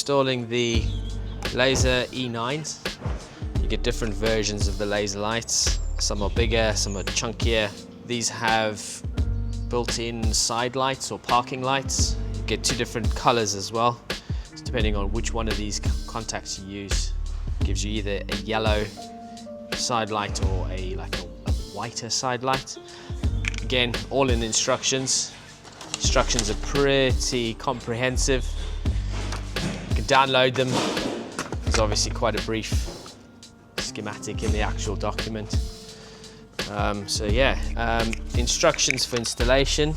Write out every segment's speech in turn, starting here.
installing the Lazer E9s. You get different versions of the laser lights. Some are bigger, some are chunkier. These have built-in side lights or parking lights. You get two different colors as well. So depending on which one of these contacts you use, it gives you either a yellow side light or a whiter side light. Again, all in instructions. Instructions are pretty comprehensive. You can download them. There's obviously quite a brief schematic in the actual document. Instructions for installation.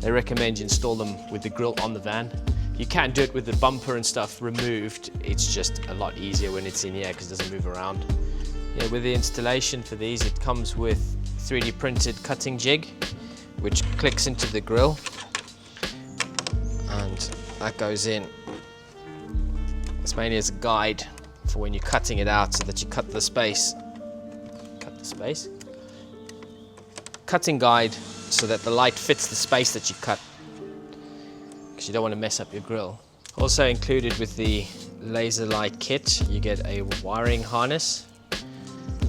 They recommend you install them with the grille on the van. You can do it with the bumper and stuff removed. It's just a lot easier when it's in here because it doesn't move around. Yeah, with the installation for these, it comes with 3D printed cutting jig, which clicks into the grille, and that goes in. It's mainly as a guide for when you're cutting it out, so that you cut the space. Cutting guide so that the light fits the space that you cut, because you don't want to mess up your grille. Also included with the Lazer light kit, you get a wiring harness.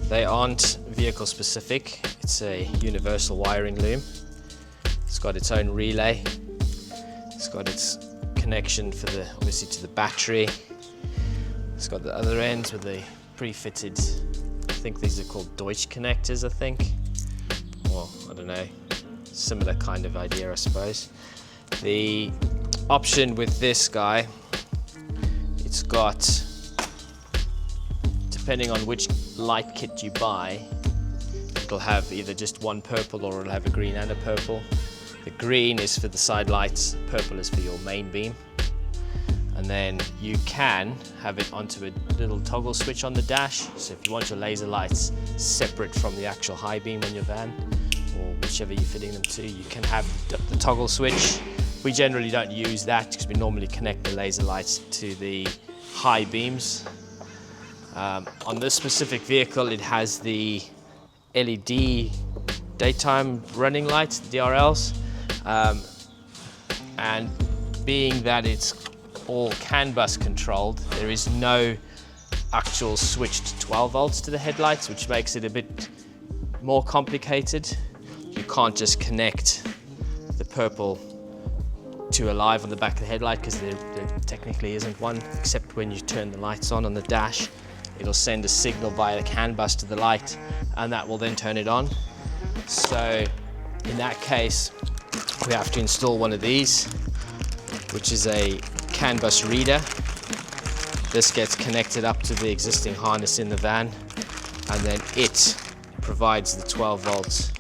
They aren't vehicle specific. It's a universal wiring loom. It's got its own relay. It's got its connection for obviously to the battery. It's got the other ends with the pre-fitted, I think these are called Deutsch connectors, I think. Well, I don't know, similar kind of idea, I suppose. The option with this guy, it's got, depending on which light kit you buy, it'll have either just one purple or it'll have a green and a purple. The green is for the side lights, purple is for your main beam. And then you can have it onto a little toggle switch on the dash. So if you want your laser lights separate from the actual high beam on your van, or whichever you're fitting them to, you can have the toggle switch. We generally don't use that because we normally connect the laser lights to the high beams. On this specific vehicle, it has the LED daytime running lights, DRLs, and being that it's all CANbus controlled, there is no actual switched 12 volts to the headlights, which makes it a bit more complicated. You can't just connect the purple to a live on the back of the headlight, because there technically isn't one, except when you turn the lights on the dash. It'll send a signal via the CANbus to the light, and that will then turn it on. So in that case, we have to install one of these, which is a CANbus reader. This gets connected up to the existing harness in the van, and then it provides the 12 volts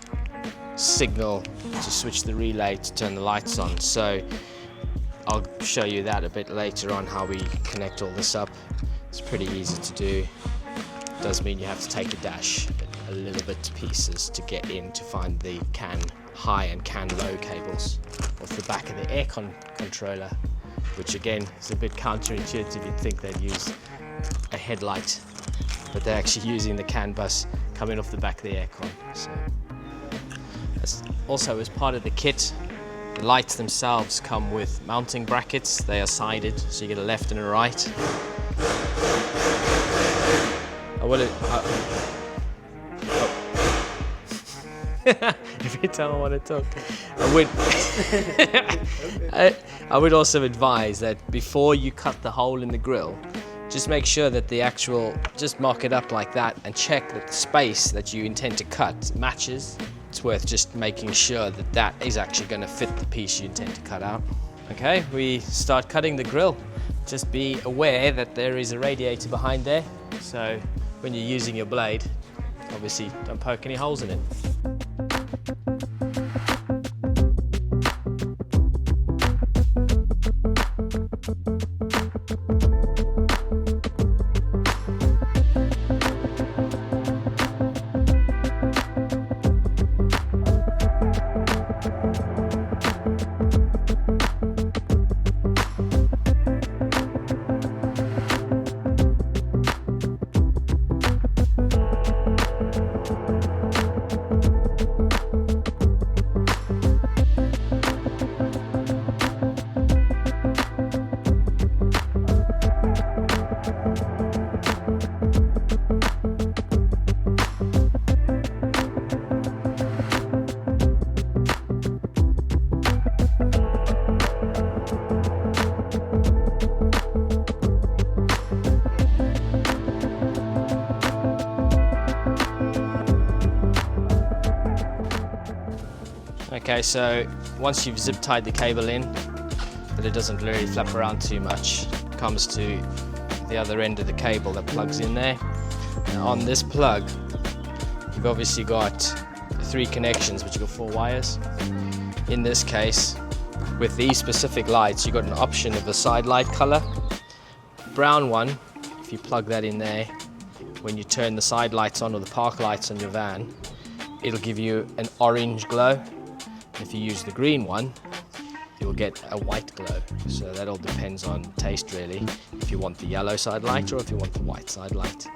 signal to switch the relay to turn the lights on. So I'll show you that a bit later on, how we connect all this up. It's pretty easy to do. It does mean you have to take the dash a little bit to pieces to get in to find the CAN high and CAN low cables off the back of the aircon controller, which again is a bit counterintuitive. You'd think they'd use a headlight, but they're actually using the CANbus coming off the back of the aircon. So that's also, as part of the kit, the lights themselves come with mounting brackets. They are sided, so you get a left and a right. Every time I want to talk, I would also advise that before you cut the hole in the grille, just make sure that just mark it up like that and check that the space that you intend to cut matches. It's worth just making sure that that is actually going to fit the piece you intend to cut out. Okay, we start cutting the grille. Just be aware that there is a radiator behind there, so when you're using your blade, obviously don't poke any holes in it. Okay, so once you've zip tied the cable in, that it doesn't really flap around too much, it comes to the other end of the cable that plugs in there. Now on this plug, you've obviously got 3 connections, which you've got 4 wires. In this case, with these specific lights, you've got an option of a side light color. Brown one, if you plug that in there, when you turn the side lights on or the park lights on your van, it'll give you an orange glow. If you use the green one, you'll get a white glow. So that all depends on taste really, if you want the yellow side light or if you want the white side light.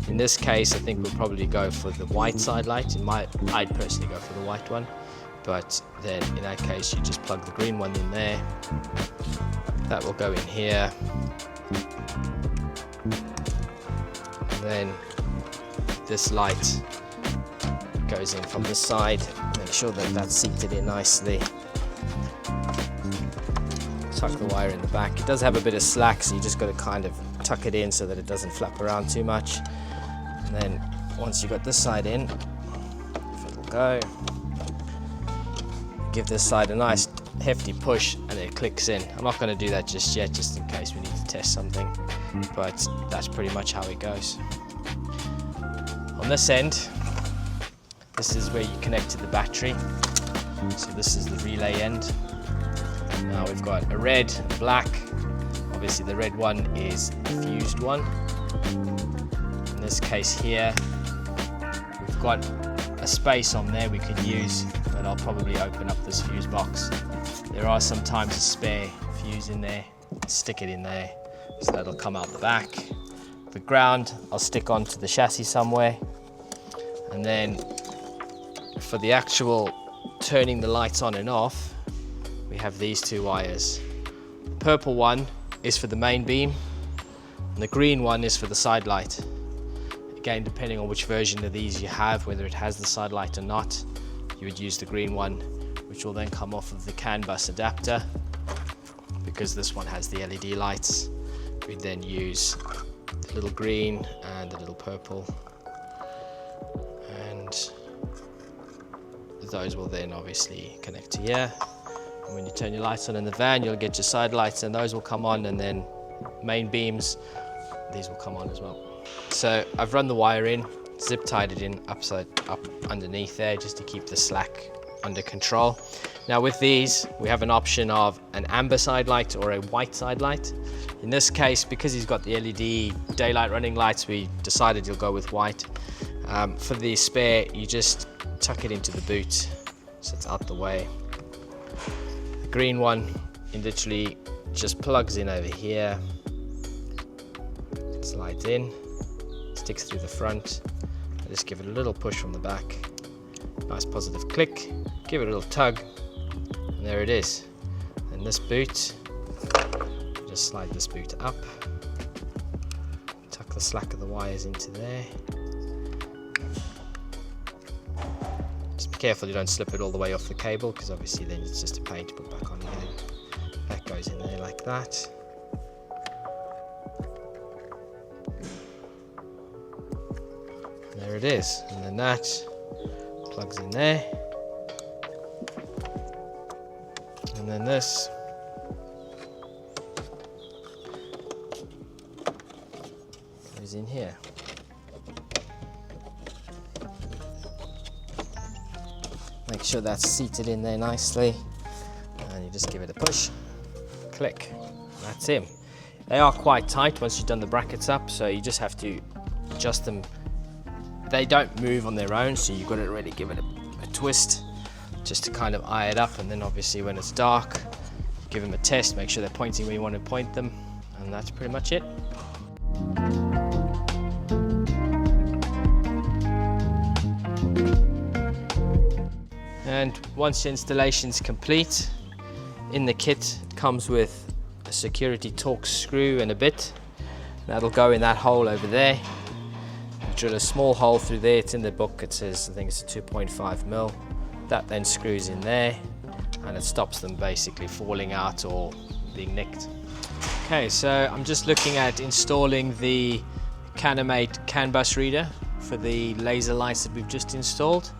In this case, I think we'll probably go for the white side light. I'd personally go for the white one, but then in that case, you just plug the green one in there. That will go in here. And then this light goes in from this side. Make sure that that's seated in nicely. Tuck the wire in the back. It does have a bit of slack, so you just got to kind of tuck it in so that it doesn't flap around too much. And then once you got this side in, if it'll go, give this side a nice hefty push and it clicks in. I'm not going to do that just yet, just in case we need to test something, but that's pretty much how it goes. On this end, this is where you connect to the battery. So this is the relay end. Now we've got a red, a black. Obviously the red one is the fused one. In this case here, we've got a space on there we could use, but I'll probably open up this fuse box. There are sometimes a spare fuse in there. Stick it in there, so that'll come out the back. The ground I'll stick onto the chassis somewhere. And then for the actual turning the lights on and off, we have these 2 wires. The purple one is for the main beam, and the green one is for the side light. Again, depending on which version of these you have, whether it has the side light or not, you would use the green one, which will then come off of the CANbus adapter. Because this one has the LED lights, we then use the little green and the little purple. And those will then obviously connect to here. And when you turn your lights on in the van, you'll get your side lights and those will come on, and then main beams, these will come on as well. So I've run the wire in, zip tied it in up underneath there just to keep the slack under control. Now with these, we have an option of an amber side light or a white side light. In this case, because he's got the LED daylight running lights, we decided you'll go with white. For the spare, you just tuck it into the boot so it's out the way. The green one, it literally just plugs in over here, slides in, sticks through the front. I just give it a little push from the back, nice positive click, give it a little tug, and there it is. And this boot, just slide this boot up, tuck the slack of the wires into there. Just be careful you don't slip it all the way off the cable, because obviously then it's just a pain to put back on again. That goes in there like that. There it is, and then that plugs in there, and then this goes in here. Make sure that's seated in there nicely, and you just give it a push, click, that's him. They are quite tight once you've done the brackets up, so you just have to adjust them. They don't move on their own, so you've got to really give it a twist just to kind of eye it up, and then obviously when it's dark, give them a test, make sure they're pointing where you want to point them, and that's pretty much it. And once your installation's complete, in the kit it comes with a security Torx screw and a bit. That'll go in that hole over there. Drill a small hole through there, it's in the book, it says, I think it's 2.5mm. That then screws in there, and it stops them basically falling out or being nicked. Okay, so I'm just looking at installing the Canamate CANbus reader for the laser lights that we've just installed.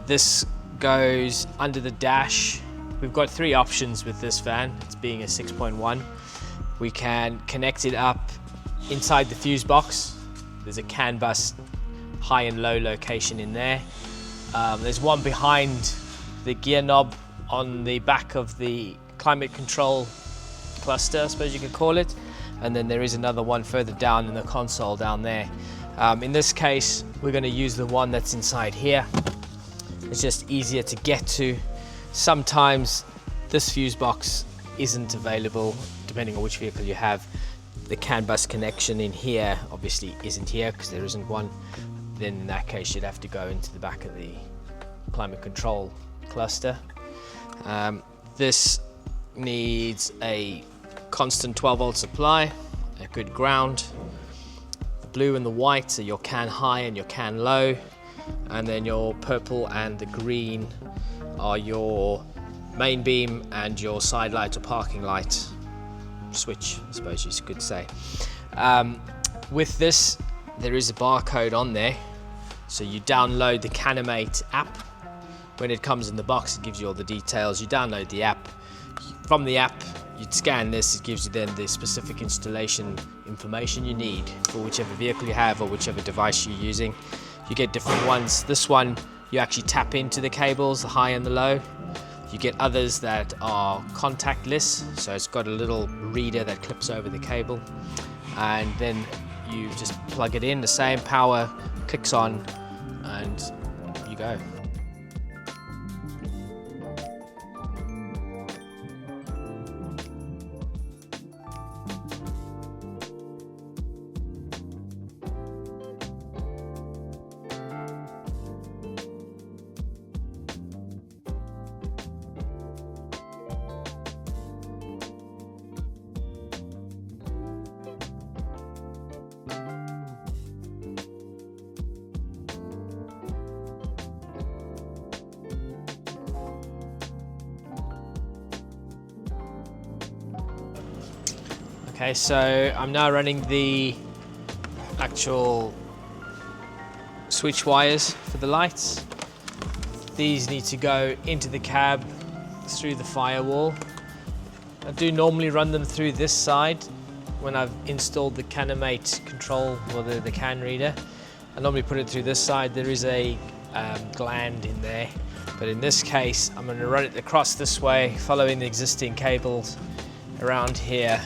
This goes under the dash. We've got 3 options with this van, it's being a 6.1. We can connect it up inside the fuse box. There's a CANbus high and low location in there. There's one behind the gear knob on the back of the climate control cluster, I suppose you could call it. And then there is another one further down in the console down there. In this case, we're going to use the one that's inside here. It's just easier to get to. Sometimes this fuse box isn't available, depending on which vehicle you have. The CANbus connection in here obviously isn't here because there isn't one. Then in that case, you'd have to go into the back of the climate control cluster. This needs a constant 12-volt supply, a good ground. The blue and the white are your CAN high and your CAN low, and then your purple and the green are your main beam and your side light or parking light switch, I suppose you could say. With this, there is a barcode on there, so you download the Canamate app. When it comes in the box, it gives you all the details. You download the app. From the app, you'd scan this, it gives you then the specific installation information you need for whichever vehicle you have or whichever device you're using. You get different ones. This one, you actually tap into the cables, the high and the low. You get others that are contactless, so it's got a little reader that clips over the cable, and then you just plug it in, the same power clicks on, and you go. Okay, so I'm now running the actual switch wires for the lights. These need to go into the cab through the firewall. I do normally run them through this side when I've installed the Canamate control or the CAN reader. I normally put it through this side. There is a gland in there, but in this case I'm going to run it across this way, following the existing cables around here,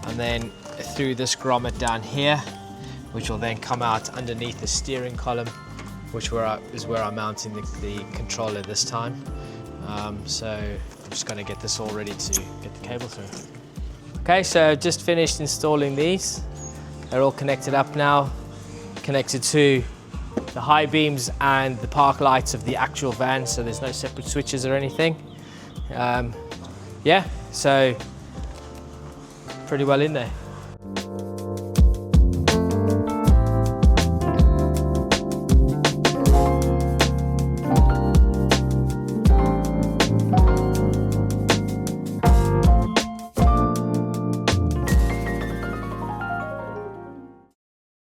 and then through this grommet down here, which will then come out underneath the steering column, which is where I'm mounting the controller this time. So I'm just going to get this all ready to get the cable through. Okay, so I've just finished installing these. They're all connected up now, connected to the high beams and the park lights of the actual van, so there's no separate switches or anything. Yeah, so pretty well in there.